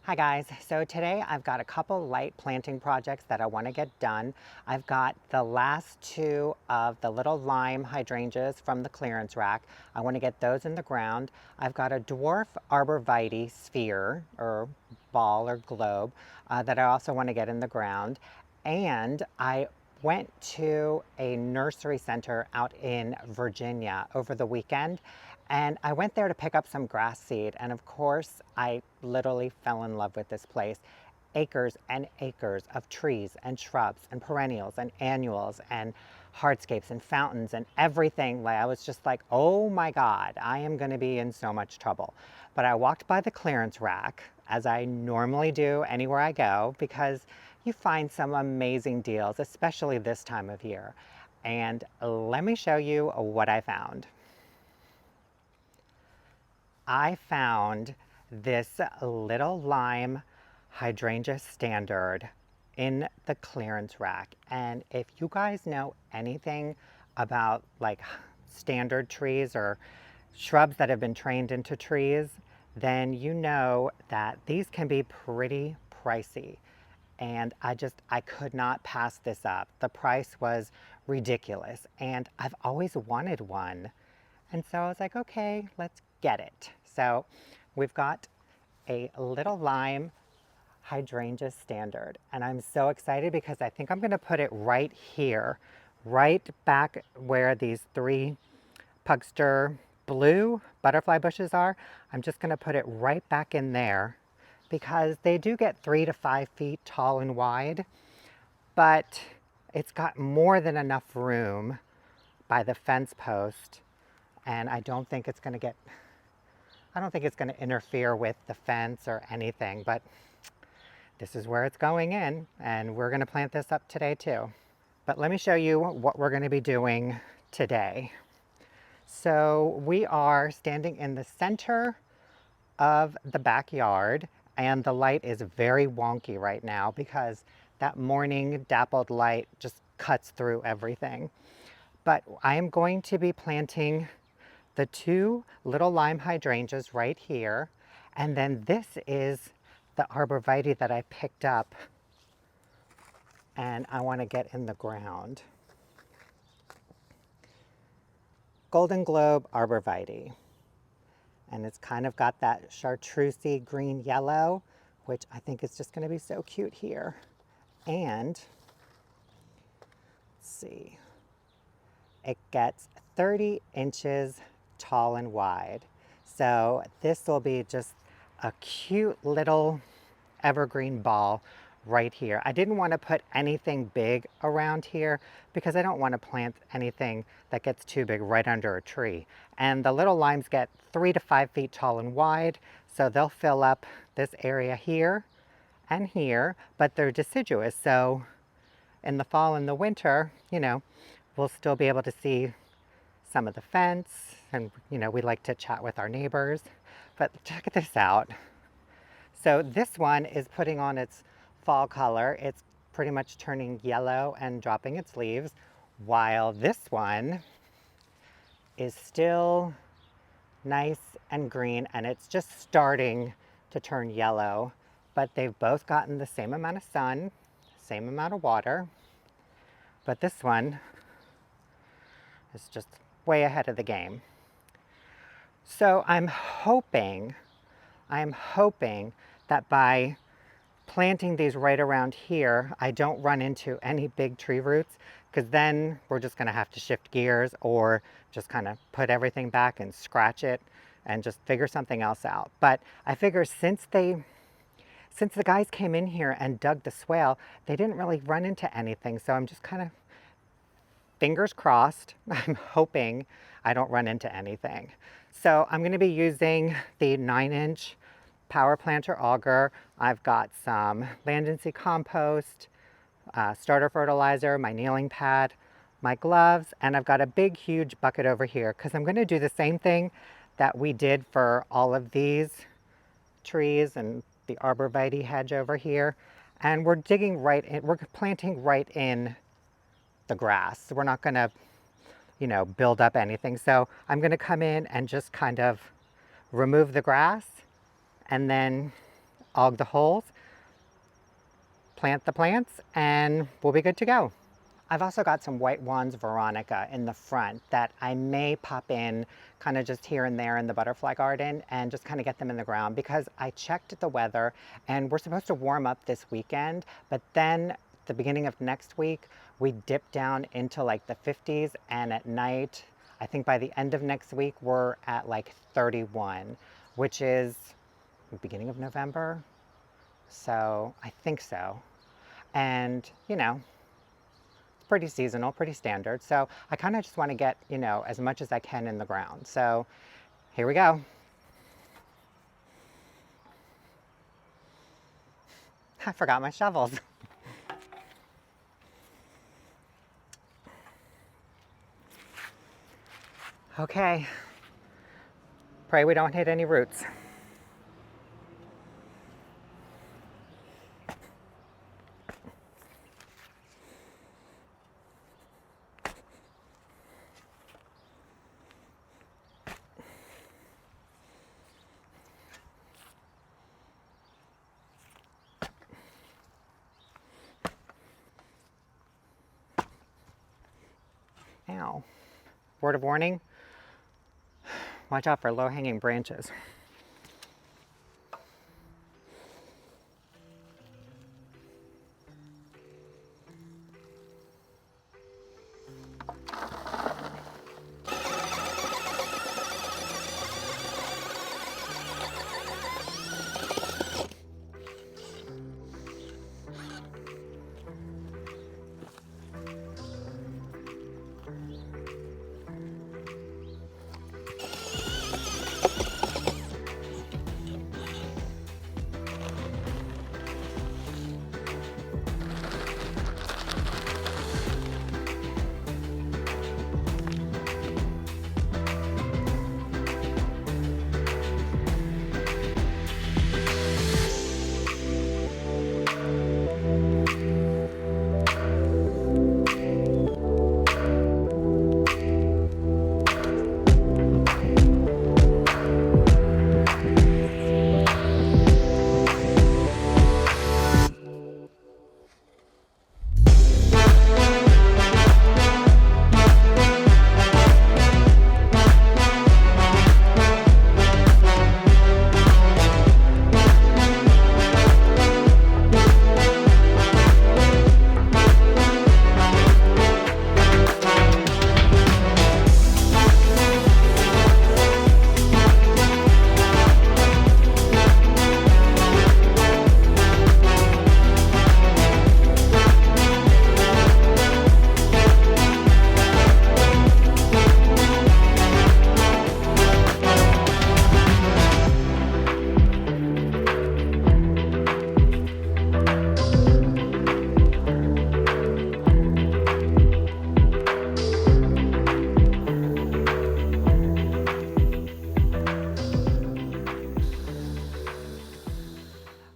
Hi guys, so today I've got a couple light planting projects that I want to get done. I've got the last two of the little lime hydrangeas from the clearance rack. I want to get those in the ground. I've got a dwarf arborvitae sphere or ball or globe that I also want to get in the ground. And I went to a nursery center out in Virginia over the weekend, and I went there to pick up some grass seed, and of course I literally fell in love with this place. Acres and acres of trees and shrubs and perennials and annuals and hardscapes and fountains and everything. Like, I was just like, oh my God, I am going to be in so much trouble. But I walked by the clearance rack, as I normally do anywhere I go, because you find some amazing deals, especially this time of year. And let me show you what I found. I found this little lime hydrangea standard in the clearance rack. And if you guys know anything about like standard trees or shrubs that have been trained into trees, then you know that these can be pretty pricey. And I could not pass this up. The price was ridiculous, and I've always wanted one. And so I was like, okay, let's get it. So we've got a little lime hydrangea standard, and I'm so excited because I think I'm going to put it right here, right back where these three pugster blue butterfly bushes are. I'm just going to put it right back in there because they do get 3 to 5 feet tall and wide, but it's got more than enough room by the fence post, and I don't think it's going to interfere with the fence or anything, but this is where it's going in, and we're going to plant this up today too. But let me show you what we're going to be doing today. So we are standing in the center of the backyard, and the light is very wonky right now because that morning dappled light just cuts through everything. But I am going to be planting the two little lime hydrangeas right here, and then this is the arborvitae that I picked up and I want to get in the ground. Golden Globe arborvitae. And it's kind of got that chartreusey green yellow, which I think is just going to be so cute here. And let's see, it gets 30 inches tall and wide. So this will be just a cute little evergreen ball right here. I didn't want to put anything big around here because I don't want to plant anything that gets too big right under a tree. And the little limes get 3 to 5 feet tall and wide, so they'll fill up this area here and here, but they're deciduous. So in the fall and the winter, we'll still be able to see some of the fence, and we like to chat with our neighbors. But check this out. So this one is putting on its fall color. It's pretty much turning yellow and dropping its leaves, while this one is still nice and green, and it's just starting to turn yellow. But they've both gotten the same amount of sun, same amount of water. But this one is just way ahead of the game. So I'm hoping that by planting these right around here, I don't run into any big tree roots, because then we're just going to have to shift gears or just kind of put everything back and scratch it and just figure something else out. But I figure since the guys came in here and dug the swale, they didn't really run into anything. So I'm just kind of fingers crossed. I'm hoping I don't run into anything. So I'm going to be using the 9-inch power planter auger. I've got some land and sea compost, starter fertilizer, my kneeling pad, my gloves, and I've got a big huge bucket over here because I'm going to do the same thing that we did for all of these trees and the arborvitae hedge over here. And we're digging right in, we're planting right in the grass. We're not going to, build up anything. So I'm going to come in and just kind of remove the grass, and then aug the holes, plant the plants, and we'll be good to go. I've also got some white wands Veronica in the front that I may pop in kind of just here and there in the butterfly garden and just kind of get them in the ground, because I checked the weather and we're supposed to warm up this weekend, but then the beginning of next week we dip down into like the 50s, and at night I think by the end of next week we're at like 31, which is the beginning of November. So I think so. And you know, pretty seasonal, pretty standard. So I kind of just want to get, you know, as much as I can in the ground. So here we go. I forgot my shovels. Okay. Pray we don't hit any roots. Ow. Word of warning, watch out for low-hanging branches.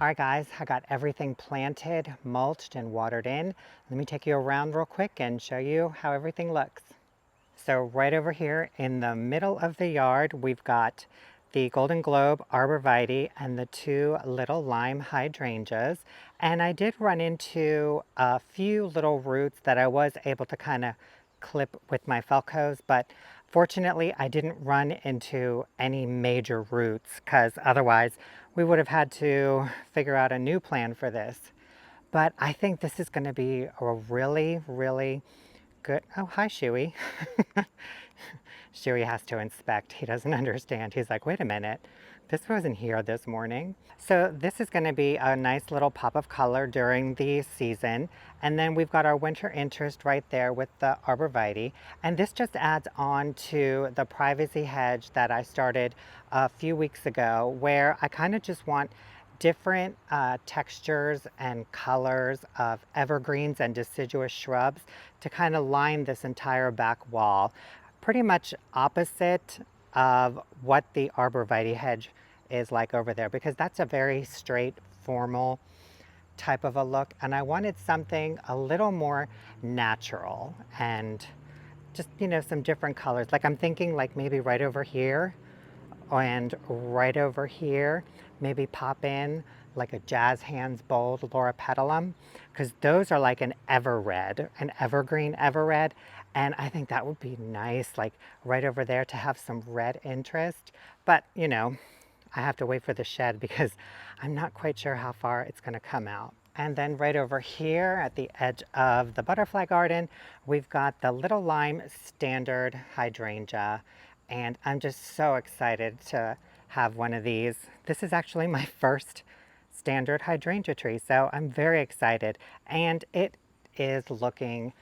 All right guys, I got everything planted, mulched, and watered in. Let me take you around real quick and show you how everything looks. So right over here in the middle of the yard, we've got the Golden Globe Arborvitae and the two little lime hydrangeas. And I did run into a few little roots that I was able to kind of clip with my Felcos, but fortunately I didn't run into any major roots, because otherwise we would have had to figure out a new plan for this. But I think this is going to be a really, really good. Oh, hi, Shuey. Shuey has to inspect. He doesn't understand. He's like, wait a minute, this wasn't here this morning. So this is going to be a nice little pop of color during the season. And then we've got our winter interest right there with the arborvitae. And this just adds on to the privacy hedge that I started a few weeks ago, where I kind of just want different textures and colors of evergreens and deciduous shrubs to kind of line this entire back wall. Pretty much opposite of what the arborvitae hedge is like over there, because that's a very straight, formal type of a look, and I wanted something a little more natural and just, you know, some different colors. Like I'm thinking like maybe right over here and right over here, maybe pop in like a Jazz Hands Bold Laura Petalum, because those are like an ever red, an evergreen ever red. And I think that would be nice, like right over there to have some red interest. But you know, I have to wait for the shed because I'm not quite sure how far it's going to come out. And then right over here at the edge of the butterfly garden, we've got the little lime standard hydrangea. And I'm just so excited to have one of these. This is actually my first standard hydrangea tree, so I'm very excited. And it is looking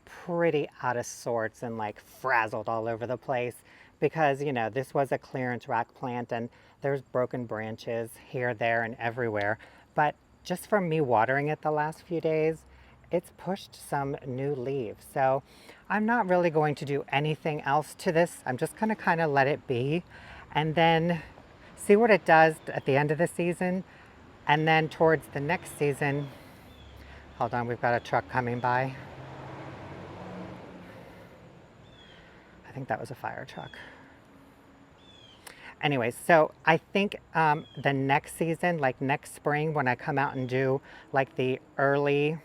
pretty out of sorts and like frazzled all over the place because, you know, this was a clearance rack plant and there's broken branches here, there, and everywhere. But just from me watering it the last few days, it's pushed some new leaves. So I'm not really going to do anything else to this. I'm just going to kind of let it be and then see what it does at the end of the season. And then towards the next season, hold on, we've got a truck coming by. I think that was a fire truck. Anyway, so I think the next season, like next spring, when I come out and do like the early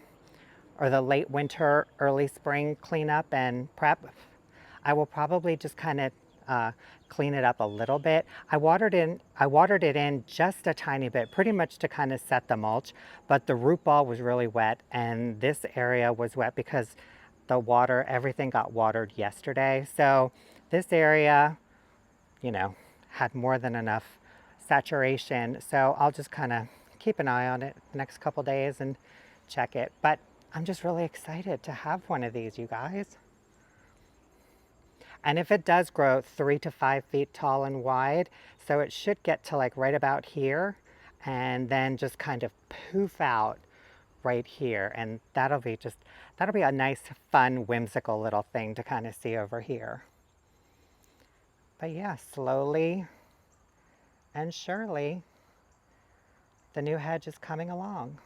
or the late winter, early spring cleanup and prep, I will probably just kind of clean it up a little bit. I watered it in just a tiny bit, pretty much to kind of set the mulch, but the root ball was really wet and this area was wet because the water, everything got watered yesterday. So this area, you know, had more than enough saturation. So I'll just kind of keep an eye on it the next couple days and check it. But I'm just really excited to have one of these, you guys. And if it does grow 3 to 5 feet tall and wide, so it should get to like right about here and then just kind of poof out right here. And that'll be a nice, fun, whimsical little thing to kind of see over here. But yeah, slowly and surely, the new hedge is coming along.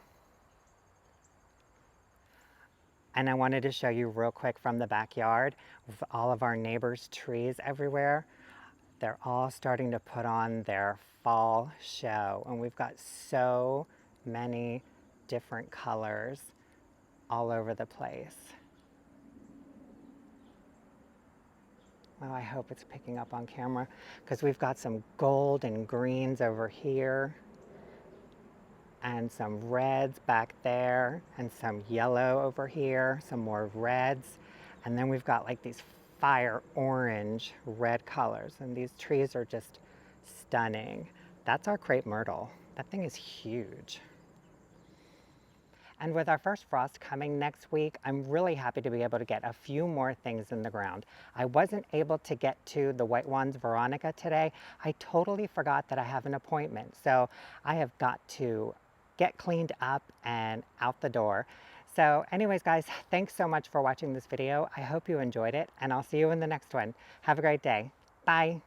And I wanted to show you real quick from the backyard with all of our neighbors' trees everywhere. They're all starting to put on their fall show. And we've got so many different colors all over the place. Well, I hope it's picking up on camera because we've got some gold and greens over here and some reds back there and some yellow over here, some more reds. And then we've got like these fire orange red colors and these trees are just stunning. That's our crepe myrtle. That thing is huge. And with our first frost coming next week, I'm really happy to be able to get a few more things in the ground. I wasn't able to get to the White Ones Veronica today. I totally forgot that I have an appointment. So I have got to get cleaned up and out the door. So anyways, guys, thanks so much for watching this video. I hope you enjoyed it and I'll see you in the next one. Have a great day. Bye.